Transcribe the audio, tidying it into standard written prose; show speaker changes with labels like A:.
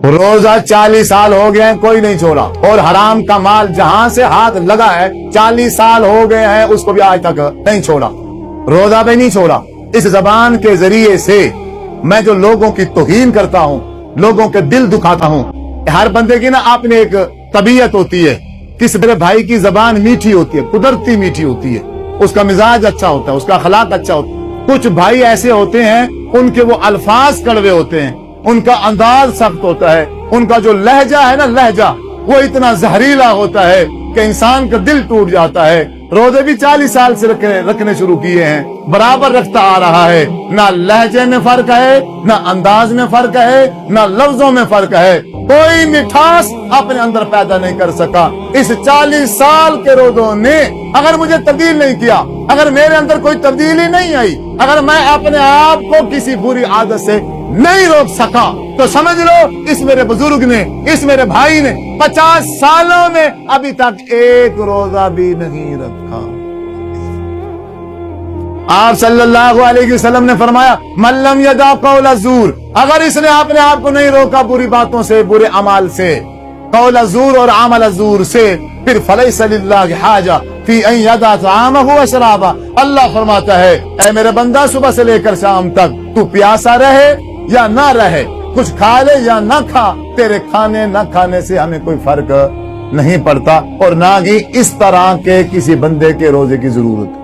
A: روزہ 40 سال ہو گئے ہیں کوئی نہیں چھوڑا، اور حرام کا مال جہاں سے ہاتھ لگا ہے 40 سال ہو گئے ہیں اس کو بھی آج تک نہیں چھوڑا، روزہ بھی نہیں چھوڑا۔ اس زبان کے ذریعے سے میں جو لوگوں کی توہین کرتا ہوں، لوگوں کے دل دکھاتا ہوں۔ ہر بندے کی نا اپنی ایک طبیعت ہوتی ہے، کس میرے بھائی کی زبان میٹھی ہوتی ہے، قدرتی میٹھی ہوتی ہے، اس کا مزاج اچھا ہوتا ہے، اس کا اخلاق اچھا ہوتا ہے۔ کچھ بھائی ایسے ہوتے ہیں ان کے وہ الفاظ کڑوے ہوتے ہیں، ان کا انداز سخت ہوتا ہے، ان کا جو لہجہ ہے نا لہجہ وہ اتنا زہریلا ہوتا ہے کہ انسان کا دل ٹوٹ جاتا ہے۔ روزے بھی 40 سال سے رکھنے شروع کیے ہیں، برابر رکھتا آ رہا ہے، نہ لہجے میں فرق ہے، نہ انداز میں فرق ہے، نہ لفظوں میں فرق ہے، کوئی مٹھاس اپنے اندر پیدا نہیں کر سکا۔ اس 40 سال کے روزوں نے اگر مجھے تبدیل نہیں کیا، اگر میرے اندر کوئی تبدیلی نہیں آئی، اگر میں اپنے آپ کو کسی بری عادت سے نہیں روک سکا، تو سمجھ لو اس میرے بزرگ نے، اس میرے بھائی نے 50 سالوں میں ابھی تک ایک روزہ بھی نہیں رکھا۔ آپ صلی اللہ علیہ وسلم نے فرمایا من لم یدع قول الزور، اگر اس نے اپنے آپ کو نہیں روکا بری باتوں سے، برے اعمال سے، قول الزور اور عمل الزور سے، پھر فلیس للہ حاجہ فی ان یدع طعامہ وشرابہ، اللہ فرماتا ہے اے میرے بندہ صبح سے لے کر شام تک تو پیاسا رہے یا نہ رہے، کچھ کھا لے یا نہ کھا، تیرے کھانے نہ کھانے سے ہمیں کوئی فرق نہیں پڑتا، اور نہ ہی اس طرح کے کسی بندے کے روزے کی ضرورت۔